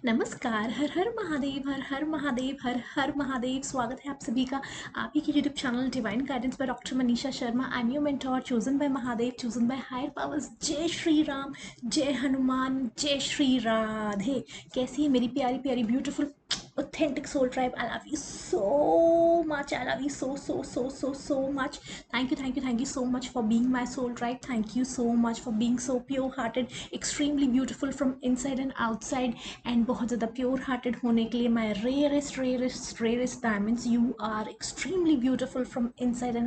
नमस्कार। हर हर महादेव, हर हर महादेव, हर हर महादेव। स्वागत है आप सभी का आप ही के YouTube channel divine guidance by doctor Manisha Sharma. I am your mentor, chosen by Mahadev, chosen by higher powers. जय श्री राम, जय हनुमान, जय श्री राधे। कैसी है मेरी प्यारी प्यारी beautiful authentic soul tribe? I love you so much. I love you so much. Thank you so much for being my soul tribe. Thank you so much for being so pure hearted, extremely beautiful from inside and outside. And बहुत ज़्यादा pure hearted होने के लिए my rarest diamonds, you are extremely beautiful from inside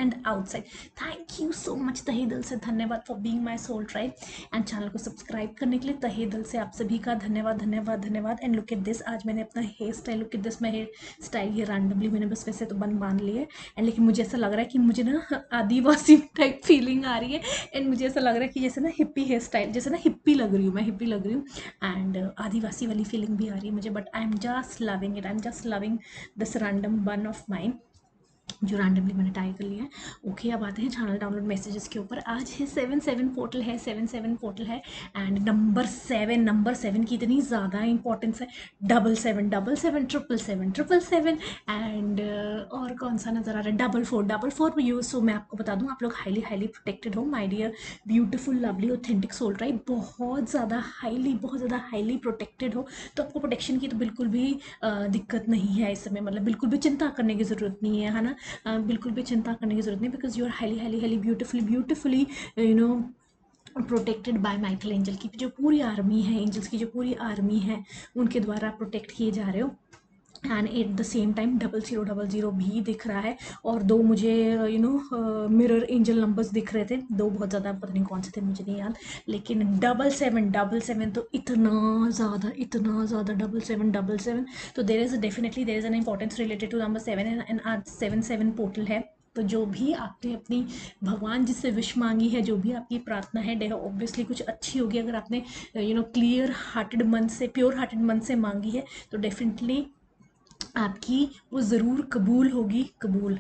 and outside. Thank you so much. तहे दिल से धन्यवाद for being my soul tribe. And channel को सब्सक्राइब करने के लिए तहे दिल से आप सभी का धन्यवाद धन्यवाद धन्यवाद। एंड लुक एट दिस, आज मैंने अपना hair style, look at this, मैं हेयर स्टाइल ये रैंडमली मैंने बस वैसे तो बन बांध लिया है। एंड लेकिन मुझे ऐसा लग रहा है कि मुझे ना आदिवासी टाइप फीलिंग आ रही है। एंड मुझे ऐसा लग रहा है कि जैसे ना हिप्पी हेयर स्टाइल, जैसे ना हिप्पी लग रही हूँ, मैं हिप्पी लग रही हूँ। एंड आदिवासी वाली फीलिंग भी आ रही है मुझे, but I am just loving it. I am just loving this random बन ऑफ माइन जो रैंडमली मैंने टाई कर लिया है। ओके, अब आते हैं चैनल डाउनलोड मैसेजेस के ऊपर। आज है 7/7 पोर्टल है, 7/7 पोर्टल है। एंड नंबर 7 की इतनी ज़्यादा इंपॉर्टेंस है। 7/7 7/7 एंड और कौन सा नज़र आ रहा है, 4/4 पर यूज। सो मैं आपको बता दूँ, आप लोग हाईली हाईली प्रोटेक्टेड हो my dear beautiful lovely authentic soul tribe. बहुत ज़्यादा हाईली प्रोटेक्टेड हो। तो आपको प्रोटेक्शन की तो बिल्कुल भी दिक्कत नहीं है इस समय, मतलब बिल्कुल भी चिंता करने की ज़रूरत नहीं है ना। बिल्कुल भी चिंता करने की ज़रूरत नहीं, because you are highly beautifully you know protected by Michael angel की जो पूरी आर्मी है, एंजल्स की जो पूरी आर्मी है, उनके द्वारा प्रोटेक्ट किए जा रहे हो। And at the same time 0000 भी दिख रहा है। और दो मुझे मिरर एंजल नंबर्स दिख रहे थे, दो बहुत ज़्यादा, पता नहीं कौन से थे मुझे नहीं याद। लेकिन 7/7 तो इतना ज़्यादा 7/7। तो there is an importance related to number 7 and आज 7/7 पोर्टल है। तो जो भी आपने अपनी भगवान जिससे विश मांगी है, जो भी आपकी प्रार्थना है, ऑब्वियसली कुछ अच्छी होगी। अगर आपने क्लियर हार्टेड मन से, प्योर हार्टेड मन से मांगी है, तो डेफिनेटली आपकी वो ज़रूर कबूल होगी, कबूल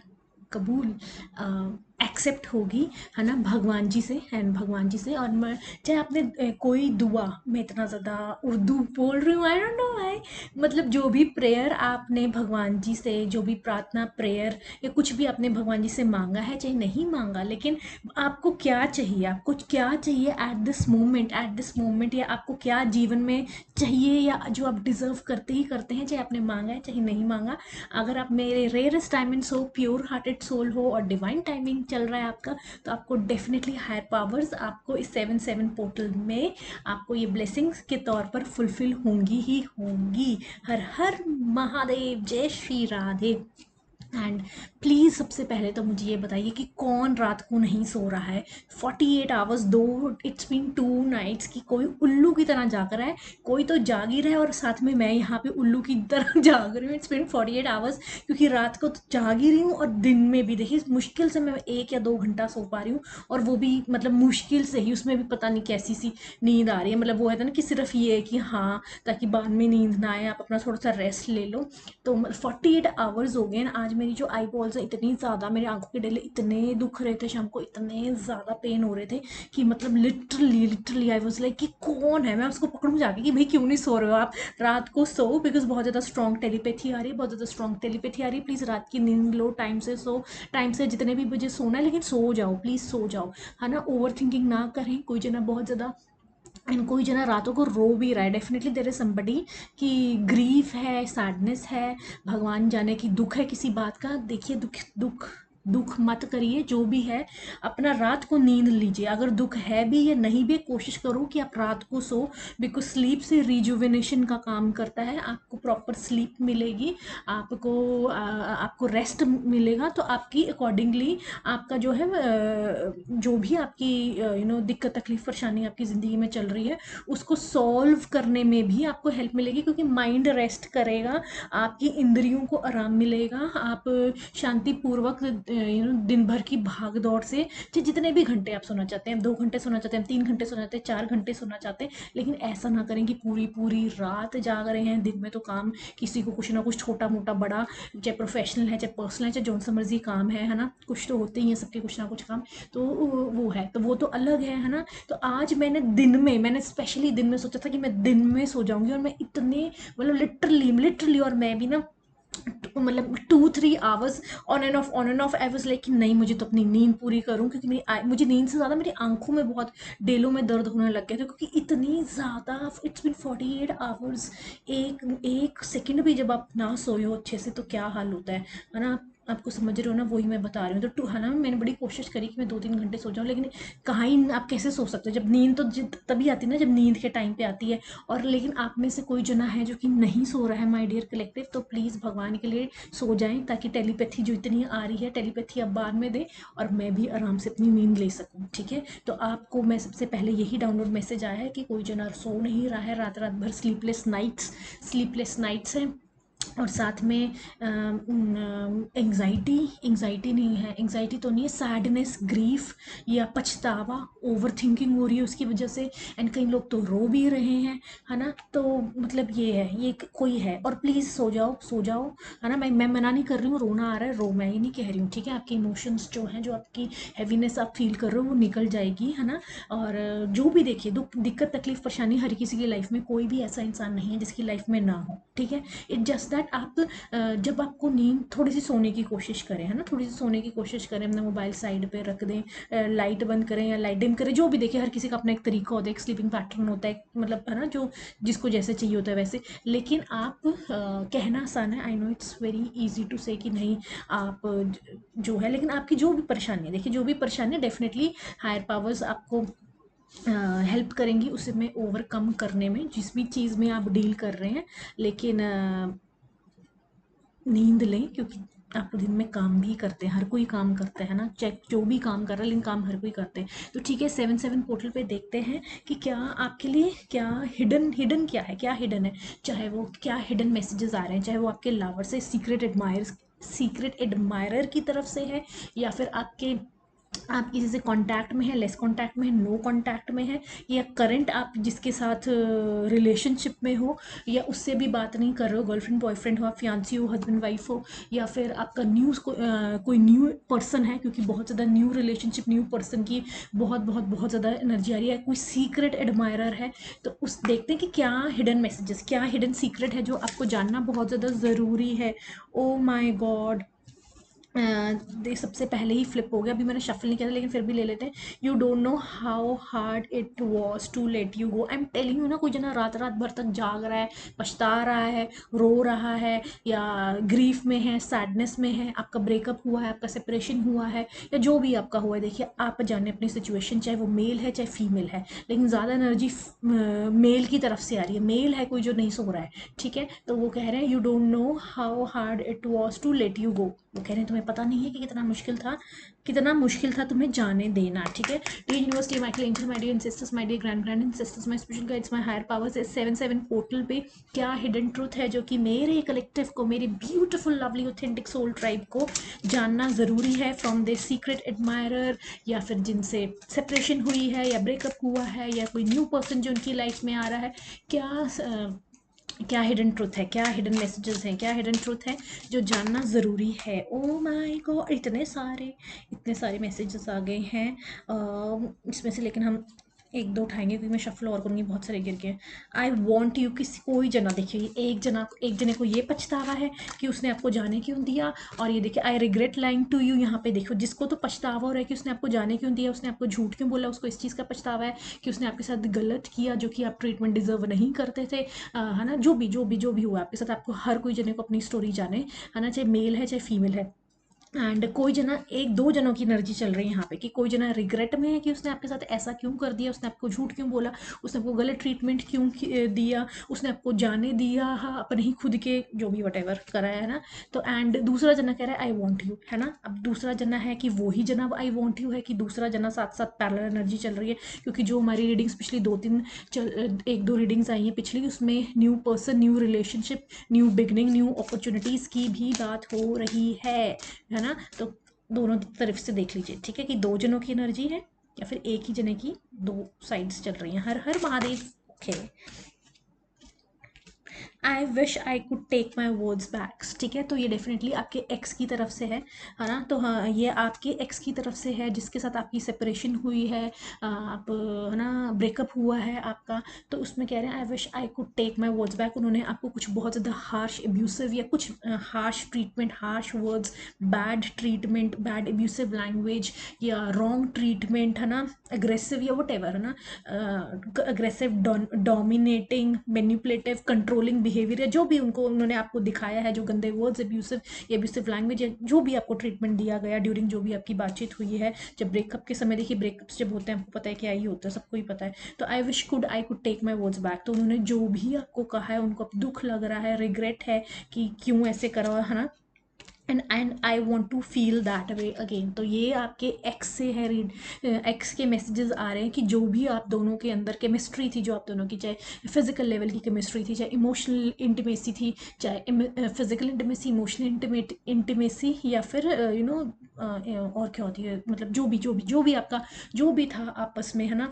एक्सेप्ट होगी, है ना, भगवान जी से। एंड भगवान जी से, और मैं चाहे आपने कोई दुआ, मैं इतना ज़्यादा उर्दू बोल रही हूँ, आई डोंट नो व्हाई, मतलब जो भी प्रेयर आपने भगवान जी से, जो भी प्रार्थना प्रेयर या कुछ भी आपने भगवान जी से मांगा है, चाहे नहीं मांगा, लेकिन आपको क्या चाहिए, एट दिस मोमेंट, या आपको क्या जीवन में चाहिए, या जो आप डिज़र्व करते ही करते हैं, चाहे आपने मांगा है चाहे नहीं मांगा। अगर आप मेरे रेयरेस्ट डायमंड्स हो, प्योर हार्टेड सोल हो और डिवाइन टाइमिंग चल रहा है आपका, तो आपको डेफिनेटली हायर पावर्स आपको इस 7/7 पोर्टल में आपको ये ब्लेसिंग्स के तौर पर फुलफिल होंगी ही होंगी। हर हर महादेव, जय श्री राधे। एंड प्लीज़ सबसे पहले तो मुझे ये बताइए कि कौन रात को नहीं सो रहा है 48 आवर्स, दो इट्स बीन 2 नाइट्स की कोई उल्लू की तरह जाग रहा है। कोई तो जाग ही रहा है, और साथ में मैं यहाँ पे उल्लू की तरह जाग रही हूँ। इट्स बीन 48 आवर्स, क्योंकि रात को तो जाग ही रही हूँ, और दिन में भी देखिए मुश्किल से मैं 1 या 2 घंटा सो पा रही हूँ, और वो भी मतलब मुश्किल से ही, उसमें भी पता नहीं कैसी सी नींद आ रही है। मतलब वो है ना कि सिर्फ ये है कि हाँ, ताकि बाद में नींद ना आए, आप अपना थोड़ा सा रेस्ट ले लो। तो 48 आवर्स हो गए। आज मेरी जो आई बॉल्स है इतनी ज़्यादा, मेरी आंखों के डेले इतने दुख रहे थे, शाम को इतने ज़्यादा पेन हो रहे थे कि मतलब लिटरली आई वाज लाइक कि कौन है, मैं उसको पकड़ूं जाके कि भाई क्यों नहीं सो रहे हो आप, रात को सो। बिकॉज बहुत ज़्यादा स्ट्रॉन्ग टेलीपैथी आ रही है, बहुत ज़्यादा स्ट्रॉन्ग टेलीपैथी आ रही है। प्लीज़ रात की नींद लो, टाइम से सो, टाइम से जितने भी बजे सोना है, लेकिन सो जाओ, प्लीज़ सो जाओ, है ना। ओवर थिंकिंग ना करें। कोई जना बहुत ज़्यादा, एंड कोई जना रातों को रो भी रहा है, डेफिनेटली देयर इज समबडी कि ग्रीफ है, सैडनेस है, भगवान जाने की दुख है किसी बात का। देखिए दुख मत करिए, जो भी है अपना रात को नींद लीजिए। अगर दुख है भी या नहीं भी, कोशिश करो कि आप रात को सो, बिकॉज स्लीप से रिजुविनेशन का काम करता है। आपको प्रॉपर स्लीप मिलेगी, आपको रेस्ट मिलेगा, तो आपकी अकॉर्डिंगली आपका जो है जो भी आपकी दिक्कत तकलीफ परेशानी आपकी ज़िंदगी में चल रही है, उसको सॉल्व करने में भी आपको हेल्प मिलेगी, क्योंकि माइंड रेस्ट करेगा, आपकी इंद्रियों को आराम मिलेगा, आप शांतिपूर्वक दिन भर की भाग दौड़ से, चाहे जितने भी घंटे आप सोना चाहते हैं, 2 घंटे सोना चाहते हैं, 3 घंटे सोना चाहते हैं, 4 घंटे सोना चाहते हैं, लेकिन ऐसा ना करें कि पूरी पूरी रात जाग रहे हैं। दिन में तो काम किसी को कुछ ना कुछ छोटा मोटा बड़ा, चाहे प्रोफेशनल है चाहे पर्सनल है चाहे जौन सा मर्जी काम है ना, कुछ तो होते ही हैं सबके कुछ ना कुछ काम। तो वो है, तो वो तो अलग है ना। तो आज मैंने स्पेशली दिन में सोचा था कि मैं दिन में सो जाऊंगी, और मैं इतने मतलब लिटरली लिटरली, और मैं भी ना मतलब 2-3 hours on end of I was like कि नहीं, मुझे तो अपनी नींद पूरी करूं, क्योंकि मुझे नींद से ज़्यादा मेरी आंखों में बहुत, डेलों में दर्द होने लग गया था, क्योंकि इतनी ज़्यादा इट्स बिन 48 आवर्स। एक एक सेकंड भी जब आप ना सोए हो अच्छे से तो क्या हाल होता है ना। आपको समझ रहे हो ना, वही मैं बता रही हूँ। तो है ना, मैंने बड़ी कोशिश करी कि मैं 2-3 घंटे सो जाऊँ, लेकिन कहाँ ही आप कैसे सो सकते हो जब नींद तो तभी आती है ना जब नींद के टाइम पे आती है। और लेकिन आप में से कोई जना है जो कि नहीं सो रहा है माय डियर कलेक्टिव, तो प्लीज़ भगवान के लिए सो जाएं, ताकि टेलीपैथी जो इतनी आ रही है, टेलीपैथी अब बाद में दे और मैं भी आराम से अपनी नींद ले सकूं। ठीक है, तो आपको मैं सबसे पहले यही डाउनलोड मैसेज आया है कि कोई जना सो नहीं रहा है, रात रात भर स्लीपलेस नाइट्स हैं। और साथ में एंग्जाइटी नहीं है, एंग्जाइटी तो नहीं है, सैडनेस, ग्रीफ या पछतावा, ओवर थिंकिंग हो रही है उसकी वजह से। एंड कई लोग तो रो भी रहे हैं, है ना। तो मतलब ये है, ये कोई है। और प्लीज़ सो जाओ, है ना। मैं मना नहीं कर रही हूँ, रोना आ रहा है रो, मैं ये नहीं कह रही हूँ, ठीक है। आपके इमोशंस जो हैं, जो आपकी हैवीनेस आप फील कर रहे हो वो निकल जाएगी, है ना। और जो भी देखिए दुख दिक्कत तकलीफ परेशानी हर किसी की लाइफ में, कोई भी ऐसा इंसान नहीं है जिसकी लाइफ में ना हो, ठीक है। इट जस्ट दैट आप जब आपको नींद, थोड़ी सी सोने की कोशिश करें, है ना, थोड़ी सी सोने की कोशिश करें, अपना मोबाइल साइड पे रख दें, लाइट बंद करें या लाइट डिम करें, जो भी देखिए हर किसी का अपना एक तरीका होता है, एक स्लीपिंग पैटर्न होता है, मतलब है ना, जो जिसको जैसे चाहिए होता है वैसे। लेकिन आप कहना आसान है, I know it's very easy to say कि नहीं आप जो है, लेकिन आपकी जो भी परेशानी है, देखिए जो भी परेशानी है, डेफिनेटली हायर पावर्स आपको हेल्प करेंगी उसे में ओवरकम करने में, जिस भी चीज़ में आप डील कर रहे हैं। लेकिन नींद लें, क्योंकि आप दिन में काम भी करते हैं, हर कोई काम करता है ना, चाहे जो भी काम कर रहा है, लेकिन काम हर कोई करते हैं। तो ठीक है, 7-7 पोर्टल पे देखते हैं कि क्या आपके लिए, क्या हिडन क्या है, क्या हिडन है। चाहे वो क्या हिडन मैसेजेस आ रहे हैं, चाहे वो आपके लवर से, सीक्रेट एडमायरर की तरफ से है, या फिर आप किसी से कांटेक्ट में है, लेस कांटेक्ट में है, नो कांटेक्ट में है, या करंट आप जिसके साथ रिलेशनशिप में हो, या उससे भी बात नहीं कर रहे हो, गर्लफ्रेंड बॉयफ्रेंड हो, आप फियांसी हो, हस्बैंड वाइफ हो, या फिर आपका कोई न्यू पर्सन है, क्योंकि बहुत ज़्यादा न्यू रिलेशनशिप, न्यू पर्सन की बहुत बहुत बहुत ज़्यादा एनर्जी आ रही है, कोई सीक्रेट एडमायरर है। तो उस देखते हैं कि क्या हिडन मैसेजेस, क्या हिडन सीक्रेट है जो आपको जानना बहुत ज़्यादा ज़रूरी है। ओ माई गॉड, दे सबसे पहले ही फ्लिप हो गया, अभी मैंने शफल नहीं किया था लेकिन फिर भी ले लेते हैं। You don't know how hard it was to let you go. I am telling you ना, कोई जना रात रात भर तक जाग रहा है, पछता रहा है, रो रहा है, या ग्रीफ में है, सैडनेस में है, आपका ब्रेकअप हुआ है, आपका सेपरेशन हुआ है, या जो भी आपका हुआ है। देखिए आप जाने अपनी सिचुएशन, चाहे वो मेल है चाहे फीमेल है, लेकिन ज़्यादा एनर्जी मेल की तरफ से आ रही है। मेल है कोई जो नहीं सो रहा है, ठीक है। तो वो कह रहे हैं, you don't know how hard it was to let you go. वो कह रहे हैं तुम्हें पता नहीं है कि कितना मुश्किल था तुम्हें जाने देना, ठीक है। Dear university, my dear angel, my dear sisters, my dear grand ancestors, my spiritual guides, my higher powers, इस 7-7 पोर्टल पे क्या हिडन ट्रूथ है जो कि मेरे कलेक्टिव को, मेरे beautiful lovely authentic soul tribe को जानना ज़रूरी है, फ्रॉम दे सीक्रेट एडमायरर, या फिर जिनसे सेपरेशन हुई है, या ब्रेकअप हुआ है, या कोई न्यू पर्सन जो उनकी लाइफ में आ रहा है। क्या हिडन ट्रूथ है, क्या हिडन मैसेजेस हैं, क्या हिडन ट्रूथ है जो जानना ज़रूरी है। ओ माय गॉड, इतने सारे मैसेजेस आ गए हैं। इसमें से लेकिन हम एक दो उठाएंगे, क्योंकि मैं शफल और करूँगी, बहुत सारे गिर गए। आई वॉन्ट यू, किसी कोई जना देखिए, एक जने को ये पछतावा है कि उसने आपको जाने क्यों दिया। और ये देखिए, I regret lying to you, यहाँ पे देखो जिसको तो पछतावा हो रहा है कि उसने आपको जाने क्यों दिया, उसने आपको झूठ क्यों बोला, उसको इस चीज़ का पछतावा है कि उसने आपके साथ गलत किया, जो कि आप ट्रीटमेंट डिजर्व नहीं करते थे, है ना। जो भी हुआ आपके साथ, आपको हर कोई जने को अपनी स्टोरी जाने, है ना, चाहे मेल है चाहे फीमेल है। एंड कोई जना, एक दो जनों की एनर्जी चल रही है यहाँ पे, कि कोई जना रिग्रेट में है कि उसने आपके साथ ऐसा क्यों कर दिया, उसने आपको झूठ क्यों बोला, उसने आपको गलत ट्रीटमेंट क्यों दिया, उसने आपको जाने दिया, हाँ, अपने ही खुद के जो भी वटेवर कराया, है ना। तो एंड दूसरा जना कह रहा है आई वॉन्ट यू, है ना। अब दूसरा जना है कि वही जना आई वॉन्ट यू है, कि दूसरा जना साथ साथ पैरेलल एनर्जी चल रही है, क्योंकि जो हमारी रीडिंग्स पिछली 1-2 रीडिंग्स आई हैं पिछली, उसमें new person, new relationship, new beginning, new opportunities की भी बात हो रही है ना। तो दोनों तरफ से देख लीजिए, ठीक है, कि दो जनों की एनर्जी है या फिर एक ही जने की दो साइड्स चल रही हैं। हर हर Mahadev. Okay, I wish I could take my words back, ठीक है, तो ये डेफिनेटली आपके एक्स की तरफ से है ना। तो हाँ, ये आपके एक्स की तरफ से है जिसके साथ आपकी सेपरेशन हुई है, आप है ना, ब्रेकअप हुआ है आपका। तो उसमें कह रहे हैं I wish I could take my words back. उन्होंने आपको कुछ बहुत ज़्यादा हार्श एब्यूसिव या कुछ harsh treatment, harsh words, bad treatment, bad abusive language या रॉन्ग ट्रीटमेंट, है ना, अग्रेसिव या वट एवर, है ना, aggressive, dominating, manipulative, controlling behaviour, या जो भी उनको उन्होंने आपको दिखाया है, जो गंदे वर्ड्स, एब्यूसिव या एब्यूसिव लैंग्वेज, या जो भी आपको ट्रीटमेंट दिया गया ड्यूरिंग जो भी आपकी बातचीत हुई है जब ब्रेकअप के समय। देखिए ब्रेकअप्स जब होते हैं आपको पता है क्या ही होता है, सबको ही पता है। तो I could take my words back, तो उन्होंने जो भी आपको कहा है उनको दुख लग रहा है, रिग्रेट है कि क्यों ऐसे करा, है ना, and I want to feel that way again. तो ये आपके एक्स से है, रीड एक्स के मैसेजेस आ रहे हैं कि जो भी आप दोनों के अंदर केमिस्ट्री थी, जो आप दोनों की, चाहे फिजिकल लेवल की केमिस्ट्री थी, चाहे इमोशनल इंटीमेसी थी, चाहे फिजिकल इंटीमेसी, इमोशनल इंटीमेसी, या फिर यू नो और क्या होती है, मतलब जो भी आपका जो भी था आपस में, है ना,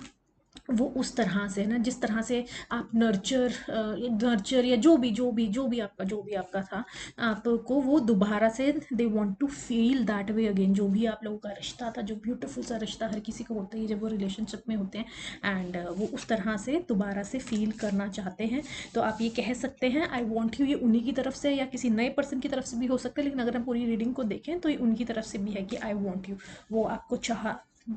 वो उस तरह से, है ना, जिस तरह से आप नर्चर या जो भी आपका था, आपको वो दोबारा से they want to feel that way again. जो भी आप लोगों का रिश्ता था, जो ब्यूटीफुल सा रिश्ता हर किसी को होता है जब वो रिलेशनशिप में होते हैं, एंड वो उस तरह से दोबारा से फील करना चाहते हैं। तो आप ये कह सकते हैं आई वॉन्ट यू, ये उन्हीं की तरफ से या किसी नए पर्सन की तरफ से भी हो सकता है, लेकिन अगर हम पूरी रीडिंग को देखें तो ये उनकी तरफ से भी है कि आई वॉन्ट यू, वो आपको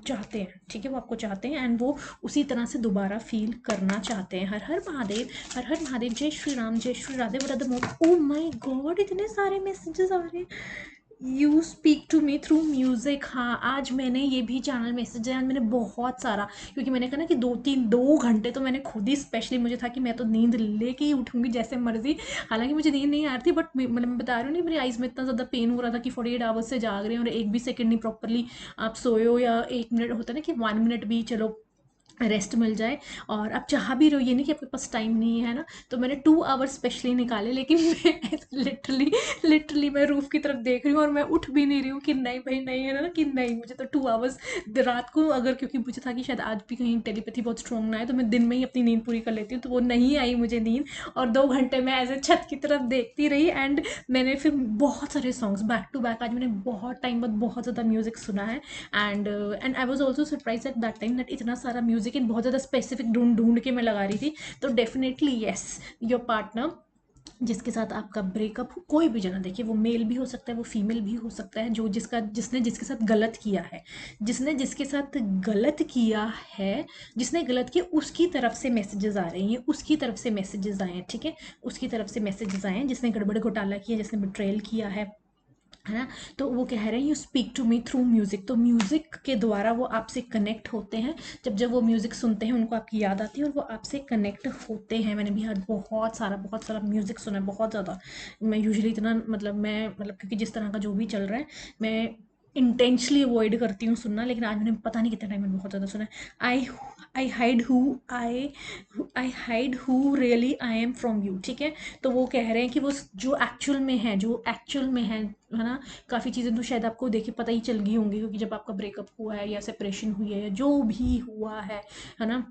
चाहते हैं, ठीक है, वो आपको चाहते हैं एंड वो उसी तरह से दोबारा फील करना चाहते हैं। हर हर महादेव, हर हर महादेव, जय श्री राम, जय Shri Radhe Varad. Oh my god, इतने सारे मैसेजेस आ रहे हैं। You speak to me through music, हाँ, आज मैंने ये भी चैनल मैसेज है, आज मैंने बहुत सारा, क्योंकि मैंने कहा ना कि 2 घंटे तो मैंने खुद ही, स्पेशली मुझे था कि मैं तो नींद लेके ही उठूंगी जैसे मर्जी। हालांकि मुझे नींद नहीं आ रही थी, बट मतलब मैं बता रही हूँ नहीं, मेरी आइज़ में इतना ज़्यादा पेन हो रहा था कि 48 आवर्स से जाग रहे हैं और एक भी सेकंड नहीं प्रॉपरली आप सोए हो, या 1 मिनट होता है ना कि 1 मिनट भी चलो रेस्ट मिल जाए, और आप चाह भी रहो, ये नहीं कि आपके पास टाइम नहीं है ना। तो मैंने 2 आवर्स स्पेशली निकाले, लेकिन मैं लिटरली मैं रूफ की तरफ देख रही हूँ और मैं उठ भी नहीं रही हूँ कि नहीं भाई नहीं, है ना, कि नहीं, मुझे तो 2 आवर्स रात को, अगर क्योंकि मुझे था कि शायद आज भी कहीं टेलीपैथी बहुत स्ट्रॉन्ग ना है तो मैं दिन में ही अपनी नींद पूरी कर लेती हूँ, तो वो नहीं आई मुझे नींद, और 2 घंटे मैं ऐसे छत की तरफ देखती रही। एंड मैंने फिर बहुत सारे सॉन्ग्स बैक टू बैक, आज मैंने बहुत टाइम बाद बहुत ज़्यादा म्यूजिक सुना है, and I was also surprise at that time that इतना सारा म्यूजिक इन बहुत ज़्यादा स्पेसिफिक ढूंढ ढूंढ के मैं लगा रही थी। तो डेफिनेटली येस, योर पार्टनर जिसके साथ आपका ब्रेकअप, कोई भी जना, देखिए वो मेल भी हो सकता है, वो फीमेल भी हो सकता है, जो जिसने जिसके साथ गलत किया है, जिसने जिसके साथ गलत किया है, जिसने गलत किया उसकी तरफ से मैसेजेस आ रहे हैं, उसकी तरफ से मैसेजेस आए हैं, ठीक है, उसकी तरफ से मैसेजेस आए हैं, जिसने गड़बड़ घोटाला किया, जिसने बिट्रेयल किया है ना। तो वो कह रहे हैं you speak to me through music, तो म्यूजिक के द्वारा वो आपसे कनेक्ट होते हैं। जब वो म्यूजिक सुनते हैं उनको आपकी याद आती है और वो आपसे कनेक्ट होते हैं। मैंने भी आज बहुत सारा म्यूजिक सुना है, बहुत ज़्यादा। मैं यूजुअली इतना मतलब क्योंकि जिस तरह का जो भी चल रहा है, मैं इंटेंशली अवॉइड करती हूँ सुनना, लेकिन आज मैंने पता नहीं कितना टाइम मैंने बहुत ज़्यादा सुना है। I I hide who I I hide who really I am from you, ठीक है। तो वो कह रहे हैं कि वो जो एक्चुअल में है ना, काफ़ी चीज़ें तो शायद आपको देखिए पता ही चल गई होंगी, क्योंकि जब आपका ब्रेकअप हुआ है या सेपरेशन हुई है या जो भी हुआ है ना,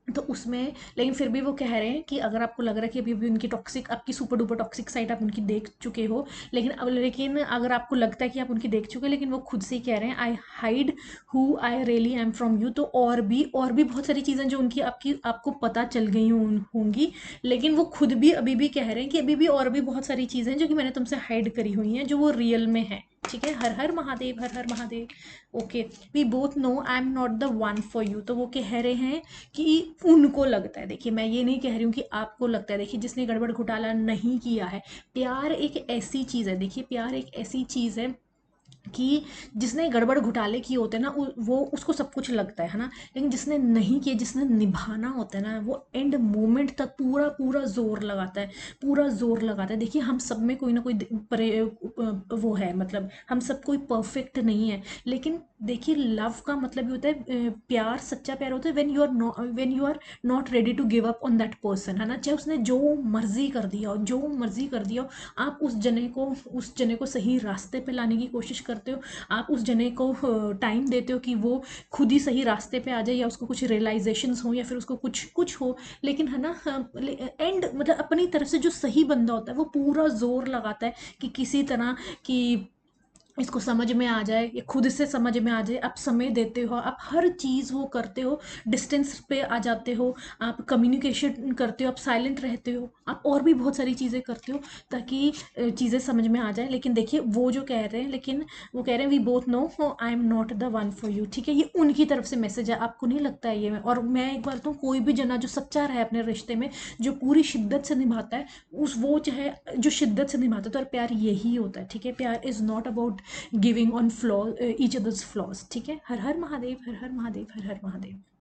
तो उसमें, लेकिन फिर भी वो कह रहे हैं कि अगर आपको लग रहा है कि अभी भी उनकी टॉक्सिक, आपकी सुपर डुपर टॉक्सिक साइड आप उनकी देख चुके हो, लेकिन अगर आपको लगता है कि आप उनकी देख चुके हैं, लेकिन वो खुद से ही कह रहे हैं आई hide who I really M from you. तो और भी बहुत सारी चीज़ें जो उनकी आपको पता चल गई होंगी, लेकिन वो खुद भी अभी भी कह रहे हैं कि अभी भी और भी बहुत सारी चीज़ें हैं जो कि मैंने तुमसे हाइड करी हुई हैं, जो वो रियल में है, ठीक है। हर हर महादेव, हर हर Mahadev. Okay, we both know I am not the one for you. तो वो कह रहे हैं कि उनको लगता है, देखिए मैं ये नहीं कह रही हूँ कि आपको लगता है, देखिए जिसने गड़बड़ घोटाला नहीं किया है, प्यार एक ऐसी चीज़ है, देखिए प्यार एक ऐसी चीज़ है कि जिसने गड़बड़ घोटाले किए होते हैं ना, वो उसको सब कुछ लगता है ना, लेकिन जिसने नहीं किए, जिसने निभाना होता है ना, वो एंड मोमेंट तक पूरा पूरा जोर लगाता है, पूरा जोर लगाता है। देखिए हम सब में कोई ना कोई वो है, मतलब हम सब कोई परफेक्ट नहीं है, लेकिन देखिए लव का मतलब ये होता है, प्यार, सच्चा प्यार होता है when you are not ready to give up on that person, है ना। चाहे उसने जो मर्जी कर दिया हो, जो मर्जी कर दिया हो, आप उस जने को सही रास्ते पे लाने की कोशिश करते हो, आप उस जने को टाइम देते हो कि वो खुद ही सही रास्ते पे आ जाए, या उसको कुछ रियलाइजेशंस हो, या फिर उसको कुछ कुछ हो। लेकिन है ना, एंड मतलब अपनी तरफ से जो सही बंदा होता है वो पूरा जोर लगाता है कि किसी तरह कि इसको समझ में आ जाए, या खुद से समझ में आ जाए। आप समय देते हो, आप हर चीज़ वो करते हो, डिस्टेंस पे आ जाते हो, आप कम्युनिकेशन करते हो, आप साइलेंट रहते हो, आप और भी बहुत सारी चीज़ें करते हो ताकि चीज़ें समझ में आ जाए। लेकिन देखिए वो जो कह रहे हैं, लेकिन वो कह रहे हैं we both know I am not the one for you. ठीक है, ये उनकी तरफ से मैसेज है, आपको नहीं लगता है ये? और मैं एक बार तो, कोई भी जना जो सच्चा रहे अपने रिश्ते में, जो पूरी शिद्दत से निभाता है, उस वो चाहे जो शिद्दत से निभाता है, तो और प्यार यही होता है। ठीक है, प्यार is not about giving on flaw each others flaws. ठीक है, हर हर महादेव, हर हर महादेव, हर हर महादेव।